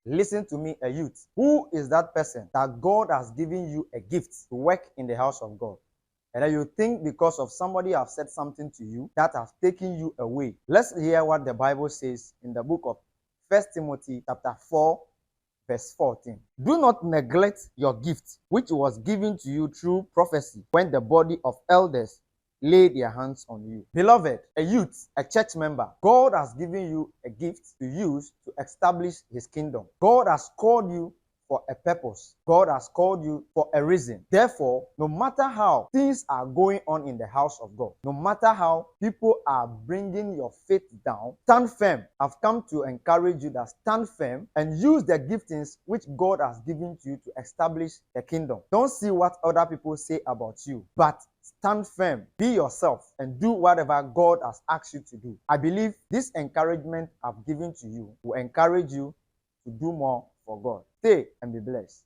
Listen to me, a youth. Who is that person that God has given you a gift to work in the house of God? And then you think because of somebody have said something to you that has taken you away. Let's hear what the Bible says in the book of 1 Timothy chapter 4, verse 14. Do not neglect your gift, which was given to you through prophecy, when the body of elders lay their hands on you. Beloved, a youth, a church member, God has given you a gift to use to establish his kingdom. God has called you for a purpose. God has called you for a reason. Therefore, no matter how things are going on in the house of God, no matter how people are bringing your faith down, stand firm. I've come to encourage you that stand firm and use the giftings which God has given to you to establish the kingdom. Don't see what other people say about you, but stand firm, be yourself, and do whatever God has asked you to do. I believe this encouragement I've given to you will encourage you to do more for God. Stay and be blessed.